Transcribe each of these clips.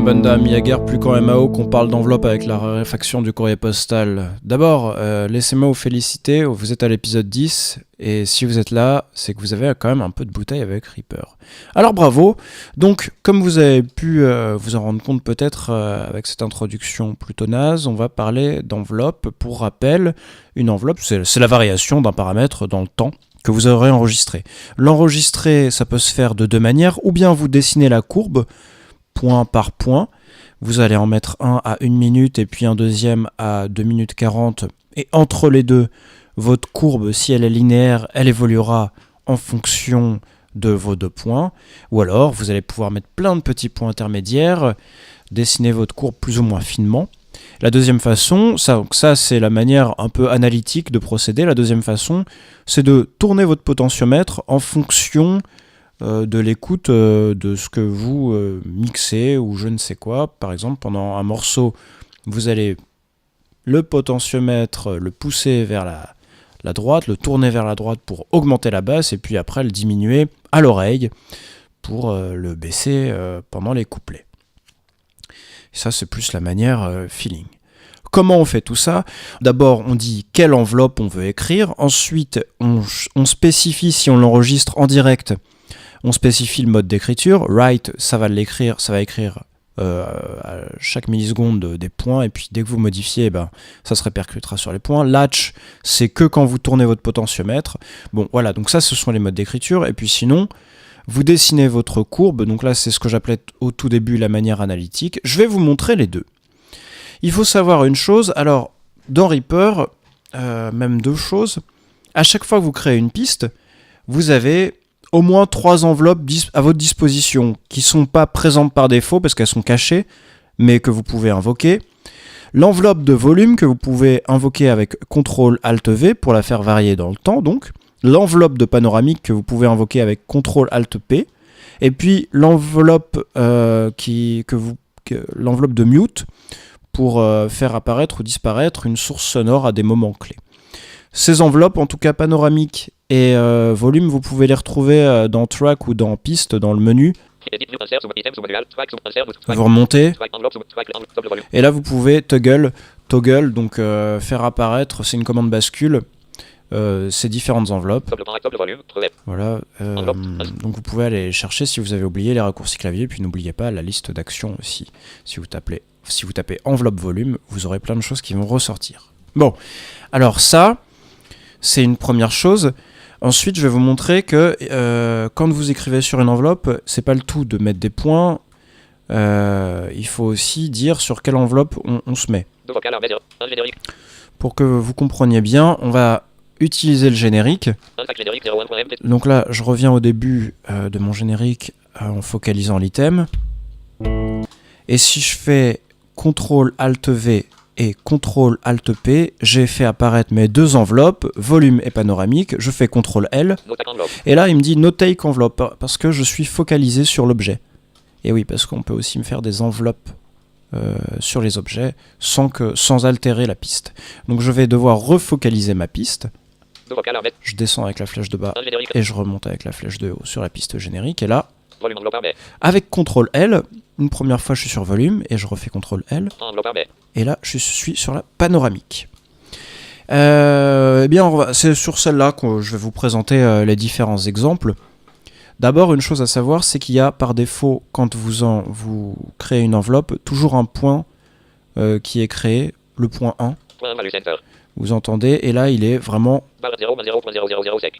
bonne dame, il y a guère plus qu'en MAO qu'on parle d'enveloppe avec la raréfaction du courrier postal. D'abord, laissez-moi vous féliciter, vous êtes à l'épisode 10, et si vous êtes là, c'est que vous avez quand même un peu de bouteille avec Reaper. Alors bravo. Donc, comme vous avez pu vous en rendre compte peut-être avec cette introduction plutôt naze, on va parler d'enveloppe. Pour rappel, une enveloppe, c'est la variation d'un paramètre dans le temps que vous aurez enregistré. L'enregistrer, ça peut se faire de deux manières, ou bien vous dessinez la courbe, point par point, vous allez en mettre un à 1 minute et puis un deuxième à 2 minutes 40, et entre les deux, votre courbe, si elle est linéaire, elle évoluera en fonction de vos deux points, ou alors vous allez pouvoir mettre plein de petits points intermédiaires, dessiner votre courbe plus ou moins finement. La deuxième façon, ça c'est la manière un peu analytique de procéder. La deuxième façon, c'est de tourner votre potentiomètre en fonction de l'écoute de ce que vous mixez ou je ne sais quoi. Par exemple, pendant un morceau, vous allez le potentiomètre le pousser vers la droite, le tourner vers la droite pour augmenter la basse, et puis après le diminuer à l'oreille pour le baisser pendant les couplets. Ça, c'est plus la manière feeling. Comment on fait tout ça ? D'abord, on dit quelle enveloppe on veut écrire. Ensuite, on spécifie si on l'enregistre en direct. On spécifie le mode d'écriture. Write, ça va écrire à chaque milliseconde des points, et puis dès que vous modifiez, ça se répercutera sur les points. Latch, c'est que quand vous tournez votre potentiomètre. Bon, voilà, donc ça, ce sont les modes d'écriture. Et puis sinon, vous dessinez votre courbe. Donc là, c'est ce que j'appelais au tout début la manière analytique. Je vais vous montrer les deux. Il faut savoir une chose, alors, dans Reaper, même deux choses. À chaque fois que vous créez une piste, vous avez au moins 3 enveloppes à votre disposition qui ne sont pas présentes par défaut parce qu'elles sont cachées, mais que vous pouvez invoquer. L'enveloppe de volume que vous pouvez invoquer avec CTRL-ALT-V pour la faire varier dans le temps, donc. L'enveloppe de panoramique que vous pouvez invoquer avec CTRL-ALT-P. Et puis l'enveloppe l'enveloppe de mute pour faire apparaître ou disparaître une source sonore à des moments clés. Ces enveloppes, en tout cas panoramique et volume, vous pouvez les retrouver dans track ou dans piste dans le menu. Vous remontez et là vous pouvez toggle, donc faire apparaître, c'est une commande bascule, ces différentes enveloppes. Voilà, donc vous pouvez aller chercher si vous avez oublié les raccourcis clavier, puis n'oubliez pas la liste d'actions aussi. Si vous tapez enveloppe volume, vous aurez plein de choses qui vont ressortir. Bon, alors ça, c'est une première chose. Ensuite, je vais vous montrer que quand vous écrivez sur une enveloppe, c'est pas le tout de mettre des points. Il faut aussi dire sur quelle enveloppe on se met. Pour que vous compreniez bien, on va utiliser le générique. Donc là, je reviens au début de mon générique en focalisant l'item. Et si je fais CTRL-ALT-V et CTRL-ALT-P, j'ai fait apparaître mes deux enveloppes, volume et panoramique. Je fais CTRL-L. Et là, il me dit No Take Envelope, parce que je suis focalisé sur l'objet. Et oui, parce qu'on peut aussi me faire des enveloppes sur les objets sans altérer la piste. Donc je vais devoir refocaliser ma piste. Je descends avec la flèche de bas et je remonte avec la flèche de haut sur la piste générique. Et là, avec CTRL-L, une première fois je suis sur volume et je refais CTRL-L. Et là, je suis sur la panoramique. Eh bien, c'est sur celle-là que je vais vous présenter les différents exemples. D'abord, une chose à savoir, c'est qu'il y a par défaut, quand vous créez une enveloppe, toujours un point qui est créé, le point 1. Vous entendez, et là, il est vraiment...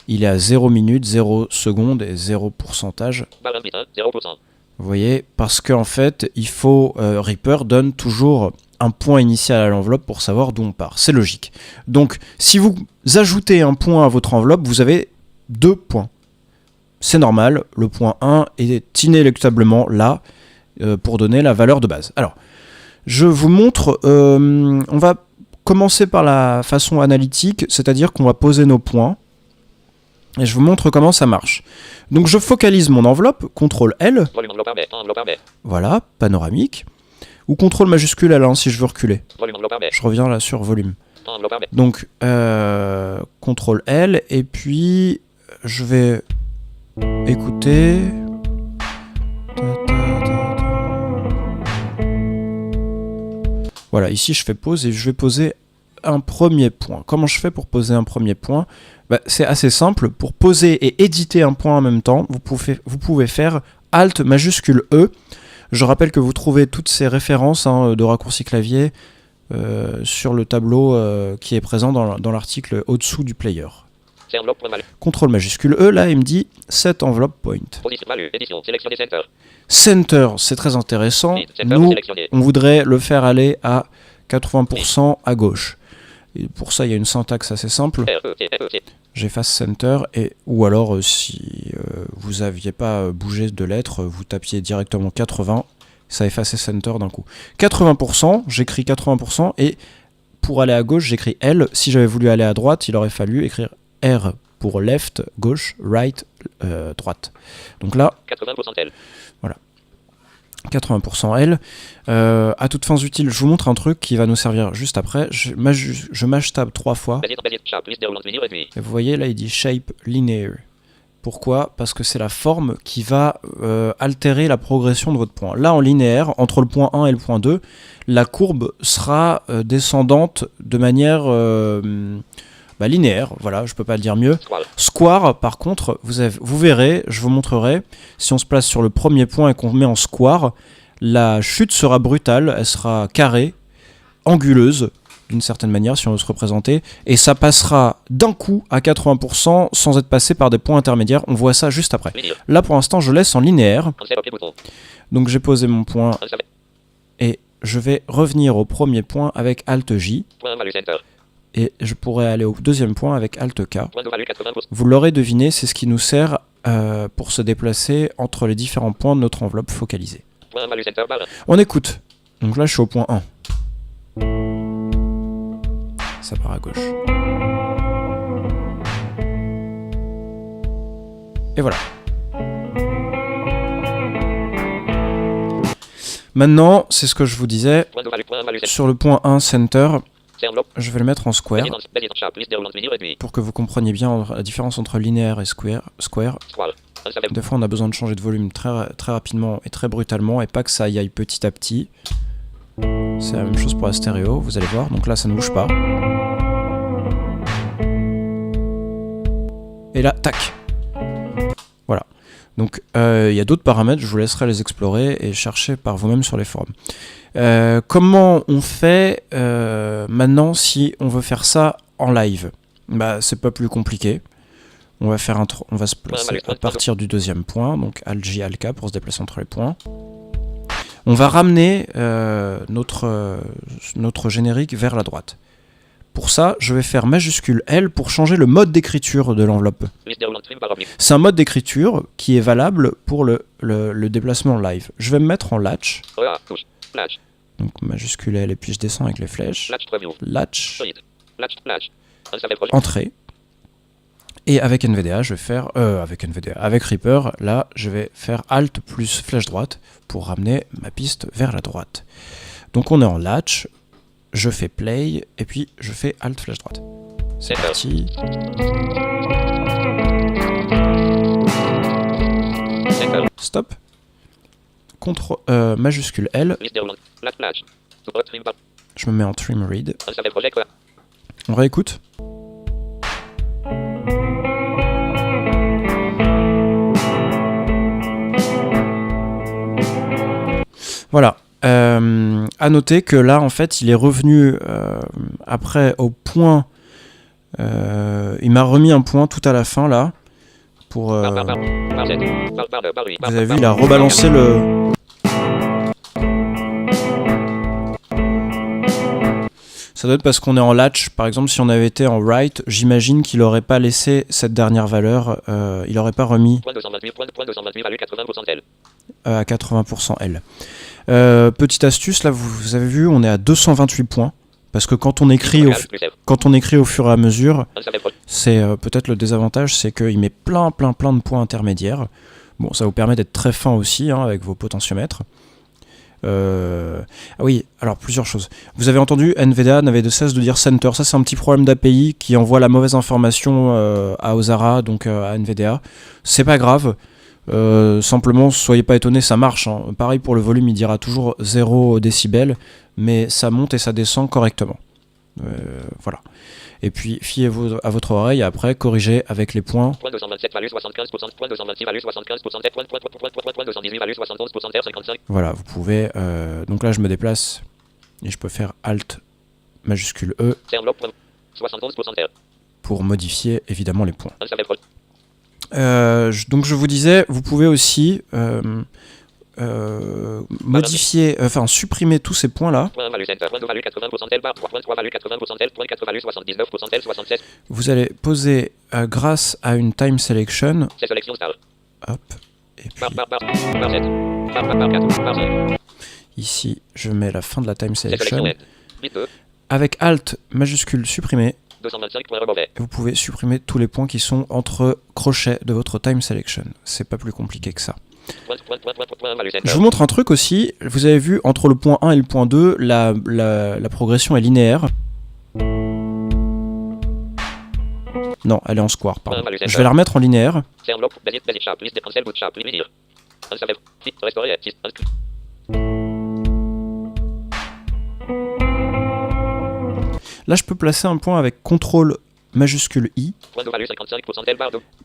Il est à 0 minutes, 0 secondes et 0 pourcentage. Vous voyez, parce qu'en fait, il faut... Reaper donne toujours un point initial à l'enveloppe pour savoir d'où on part. C'est logique. Donc, si vous ajoutez un point à votre enveloppe, vous avez 2 points. C'est normal, le point 1 est inéluctablement là pour donner la valeur de base. Alors, je vous montre, on va commencer par la façon analytique, c'est-à-dire qu'on va poser nos points, et je vous montre comment ça marche. Donc je focalise mon enveloppe, CTRL-L, voilà, panoramique, ou CTRL majuscule L si je veux reculer. Je reviens là sur volume. Donc, CTRL-L, et puis je vais... écoutez. Voilà, ici je fais pause et je vais poser un premier point. Comment je fais pour poser un premier point? C'est assez simple. Pour poser et éditer un point en même temps, vous pouvez faire Alt majuscule E. Je rappelle que vous trouvez toutes ces références de raccourcis clavier sur le tableau qui est présent dans l'article au-dessous du player. CTRL majuscule E, là il me dit Set Envelope Point. Center, c'est très intéressant. Nous, on voudrait le faire aller à 80% à gauche. Et pour ça, il y a une syntaxe assez simple. J'efface Center, ou alors si vous n'aviez pas bougé de lettre, vous tapiez directement 80, ça effaçait Center d'un coup. 80%, j'écris 80%, et pour aller à gauche, j'écris L. Si j'avais voulu aller à droite, il aurait fallu écrire R pour left, gauche, right, droite. Donc là, 80% L. Voilà. 80% L. À toutes fins utiles, je vous montre un truc qui va nous servir juste après. Je mâche tab 3 fois. Et vous voyez, là, il dit Shape Linear. Pourquoi? Parce que c'est la forme qui va altérer la progression de votre point. Là, en linéaire, entre le point 1 et le point 2, la courbe sera descendante de manière linéaire. Voilà, je peux pas le dire mieux. Square, par contre, vous verrez, je vous montrerai, si on se place sur le premier point et qu'on met en square, la chute sera brutale, elle sera carrée, anguleuse, d'une certaine manière, si on veut se représenter, et ça passera d'un coup à 80% sans être passé par des points intermédiaires. On voit ça juste après. Là, pour l'instant, je laisse en linéaire. Donc, j'ai posé mon point, et je vais revenir au premier point avec Alt J. Et je pourrais aller au deuxième point avec Alt K. Vous l'aurez deviné, c'est ce qui nous sert pour se déplacer entre les différents points de notre enveloppe focalisée. On écoute. Donc là, je suis au point 1. Ça part à gauche. Et voilà. Maintenant, c'est ce que je vous disais. Sur le point 1, Center, je vais le mettre en square pour que vous compreniez bien la différence entre linéaire et square. Des fois, on a besoin de changer de volume très, très rapidement et très brutalement et pas que ça y aille petit à petit. C'est la même chose pour la stéréo, vous allez voir. Donc là, ça ne bouge pas. Et là, tac. Voilà. Donc, il y a d'autres paramètres, je vous laisserai les explorer et chercher par vous-même sur les forums. Comment on fait maintenant si on veut faire ça en live? C'est pas plus compliqué. On va se placer à partir du deuxième point, donc Alt J, Alt K pour se déplacer entre les points. On va ramener notre générique vers la droite. Pour ça, je vais faire majuscule L pour changer le mode d'écriture de l'enveloppe. C'est un mode d'écriture qui est valable pour le déplacement live. Je vais me mettre en latch. Donc majuscule L et puis je descends avec les flèches. Latch. Entrée. Et avec NVDA, je vais faire... avec Reaper, là, je vais faire Alt plus flèche droite pour ramener ma piste vers la droite. Donc on est en latch, je fais play, et puis je fais Alt flèche droite. C'est parti. Stop. Majuscule L. Je me mets en trim read. On réécoute. Voilà. À noter que là, en fait, il est revenu après au point. Il m'a remis un point tout à la fin là. Pour. Vous avez vu, il a rebalancé le. Ça doit être parce qu'on est en latch. Par exemple, si on avait été en write, j'imagine qu'il n'aurait pas laissé cette dernière valeur. Il n'aurait pas remis à 80% L. Petite astuce, là, vous avez vu, on est à 228 points. Parce que quand on écrit au fur et à mesure, c'est peut-être le désavantage, c'est qu'il met plein de points intermédiaires. Bon, ça vous permet d'être très fin aussi avec vos potentiomètres. Ah oui, alors plusieurs choses. Vous avez entendu, NVDA n'avait de cesse de dire center. Ça, c'est un petit problème d'API qui envoie la mauvaise information à Ozara, donc à NVDA. C'est pas grave. Simplement, soyez pas étonnés, ça marche. Hein. Pareil pour le volume, il dira toujours 0 décibels, mais ça monte et ça descend correctement. Voilà. Et puis, fiez-vous à votre oreille, après, corrigez avec les points. Point 227, value 75%, point 226, value 75%, point 218, value 71%, R55. Voilà, vous pouvez... donc là, je me déplace et je peux faire Alt majuscule E 71% R. Pour modifier, évidemment, les points. Donc je vous disais, vous pouvez aussi modifier, enfin supprimer tous ces points-là. Vous allez poser grâce à une time selection. Hop. Et puis, ici, je mets la fin de la time selection. Avec Alt majuscule supprimer. Vous pouvez supprimer tous les points qui sont entre crochets de votre time selection. C'est pas plus compliqué que ça. Je vous montre un truc aussi. Vous avez vu, entre le point 1 et le point 2, la progression est linéaire. Non, elle est en square, pardon. Je vais la remettre en linéaire. Là, je peux placer un point avec CTRL majuscule I,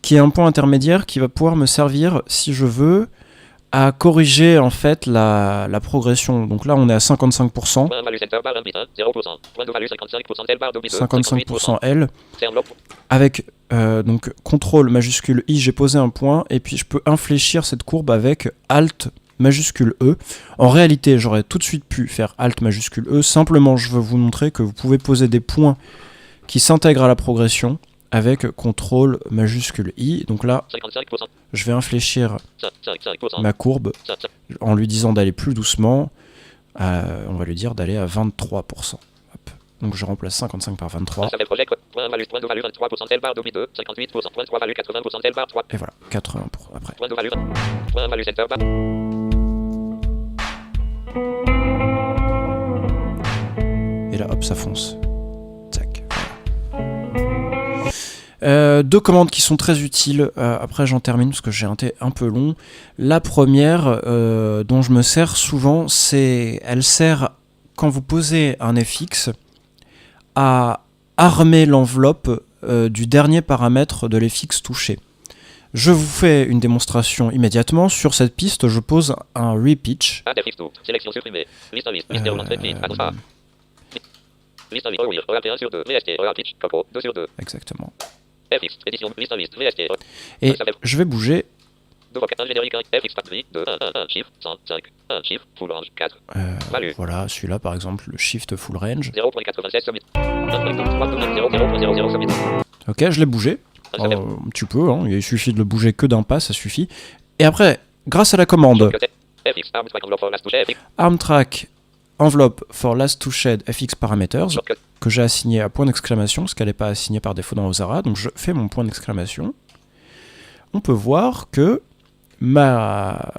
qui est un point intermédiaire qui va pouvoir me servir, si je veux, à corriger en fait la progression. Donc là, on est à 55%. 55% L. Avec donc CTRL majuscule I, j'ai posé un point, et puis je peux infléchir cette courbe avec Alt majuscule E. En réalité, j'aurais tout de suite pu faire Alt majuscule E. Simplement, je veux vous montrer que vous pouvez poser des points qui s'intègrent à la progression avec CTRL majuscule I. Donc là, je vais infléchir ma courbe en lui disant d'aller plus doucement. On va lui dire d'aller à 23%. Hop. Donc je remplace 55 par 23. Et voilà, 80 après. Et là, hop, ça fonce. Tac. Deux commandes qui sont très utiles. Après, j'en termine parce que j'ai un peu long. La première, dont je me sers souvent, elle sert, quand vous posez un FX, à armer l'enveloppe du dernier paramètre de l'FX touché. Je vous fais une démonstration immédiatement. Sur cette piste, je pose un repitch. Exactement. Et je vais bouger. Voilà, celui-là par exemple, le Shift Full Range. Ok, je l'ai bougé. Tu peux, hein, il suffit de le bouger que d'un pas, ça suffit. Et après, grâce à la commande ArmTrack envelope for last to shed fx parameters, que j'ai assigné à point d'exclamation, ce qu'elle n'est pas assignée par défaut dans Ozara, donc je fais mon point d'exclamation. On peut voir que ma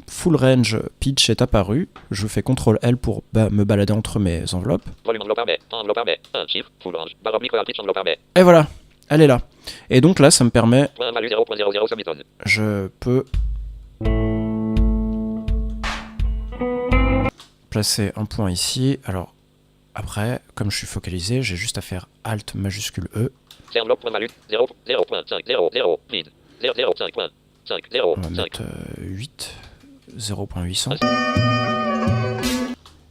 full range pitch est apparue. Je fais CTRL L pour me balader entre mes enveloppes. Et voilà, elle est là. Et donc là, ça me permet... Je peux... placer un point ici. Alors, après, comme je suis focalisé, j'ai juste à faire Alt majuscule E. On va mettre 8, 0.800.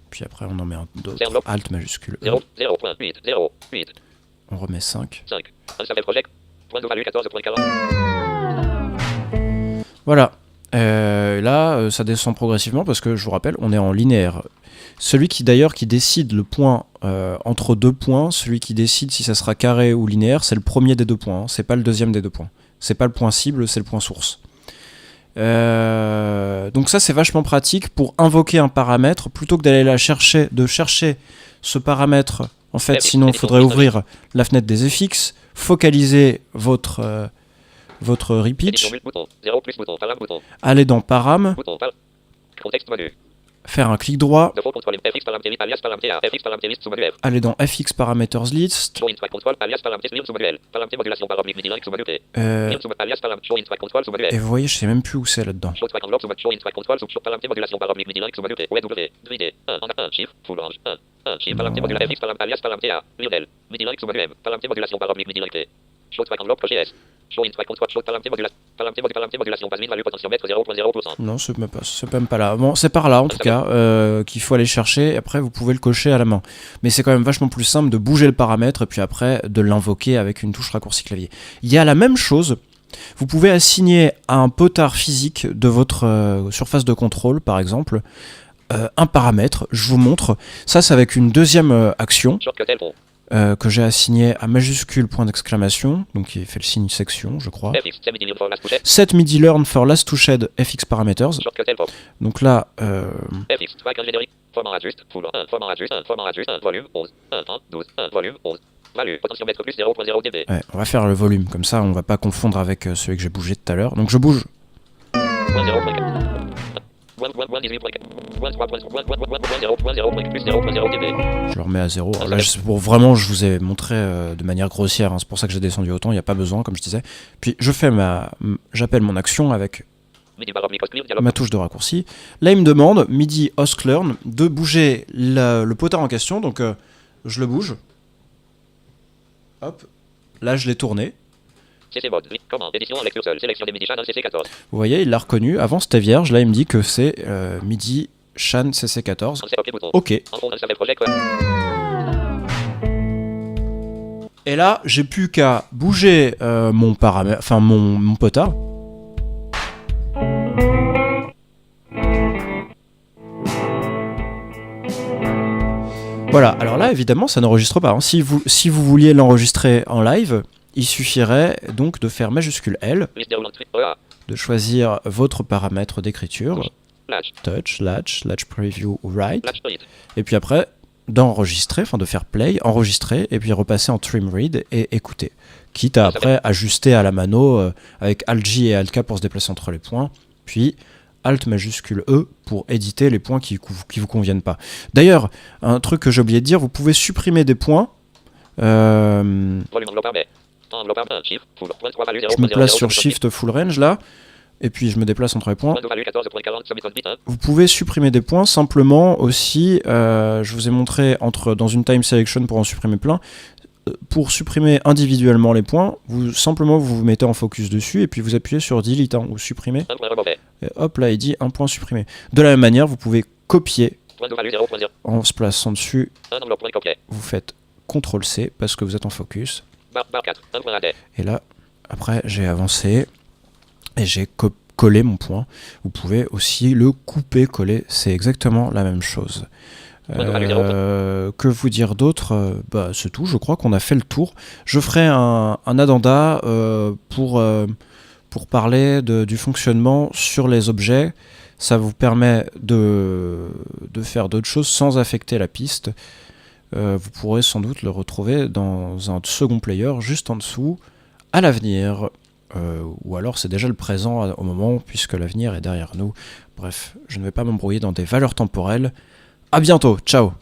Puis après, on en met un d'autre. Alt majuscule E. On remet 5. Voilà. Là, ça descend progressivement parce que, je vous rappelle, on est en linéaire. Celui qui décide le point entre deux points, celui qui décide si ça sera carré ou linéaire, c'est le premier des deux points, hein. C'est pas le deuxième des deux points. C'est pas le point cible, c'est le point source. Donc ça, c'est vachement pratique pour invoquer un paramètre plutôt que d'aller chercher ce paramètre. En fait, sinon, il faudrait ouvrir la fenêtre des FX, focaliser votre repitch, aller dans param, faire un clic droit, aller dans FX Parameters List, et vous voyez, je sais même plus où c'est là-dedans. Non, c'est même pas là. Bon, c'est par là en tout cas qu'il faut aller chercher. Après, vous pouvez le cocher à la main. Mais c'est quand même vachement plus simple de bouger le paramètre et puis après de l'invoquer avec une touche raccourci clavier. Il y a la même chose. Vous pouvez assigner à un potard physique de votre surface de contrôle, par exemple, un paramètre. Je vous montre. Ça, c'est avec une deuxième action. Que j'ai assigné à majuscule point d'exclamation, donc il fait le signe section, je crois. Set MIDI learn for last to shed FX parameters. Donc là, ouais, on va faire le volume, comme ça on va pas confondre avec celui que j'ai bougé tout à l'heure. Donc je bouge. Je le remets à 0. Alors là, pour vraiment, je vous ai montré de manière grossière, hein, c'est pour ça que j'ai descendu autant, il n'y a pas besoin, comme je disais. Puis je fais j'appelle mon action avec ma touche de raccourci. Là, il me demande, MIDI Host Learn, de bouger le potard en question, donc je le bouge. Hop, là je l'ai tourné. Vous voyez, il l'a reconnu. Avant c'était vierge, là il me dit que c'est MIDI Shan CC14. Ok. Et là, j'ai plus qu'à bouger mon paramètre, enfin mon potard. Voilà, alors là évidemment ça n'enregistre pas. Hein. Si vous vouliez l'enregistrer en live, il suffirait donc de faire majuscule L, de choisir votre paramètre d'écriture, touch, latch preview ou write, et puis après d'enregistrer, enfin de faire play, enregistrer, et puis repasser en trim read et écouter. Quitte à après ajuster à la mano avec Alt-J et Alt-K pour se déplacer entre les points, puis Alt majuscule E pour éditer les points qui vous conviennent pas. D'ailleurs, un truc que j'ai oublié de dire, vous pouvez supprimer des points. Je me place sur Shift Full Range là, et puis je me déplace entre les points. Vous pouvez supprimer des points simplement aussi, je vous ai montré dans une time selection pour en supprimer plein. Pour supprimer individuellement les points, vous vous mettez en focus dessus et puis vous appuyez sur Delete hein, ou supprimer. Et hop là il dit un point supprimé. De la même manière, vous pouvez copier en se plaçant dessus. Vous faites CTRL-C parce que vous êtes en focus. Et là, après j'ai avancé et j'ai collé mon point. Vous pouvez aussi le couper, coller, c'est exactement la même chose. Que vous dire d'autre bah, c'est tout, je crois qu'on a fait le tour. Je ferai un addenda pour parler du fonctionnement sur les objets. Ça vous permet de faire d'autres choses sans affecter la piste. Vous pourrez sans doute le retrouver dans un second player juste en dessous à l'avenir. Ou alors c'est déjà le présent au moment puisque l'avenir est derrière nous. Bref, je ne vais pas m'embrouiller dans des valeurs temporelles. A bientôt, ciao!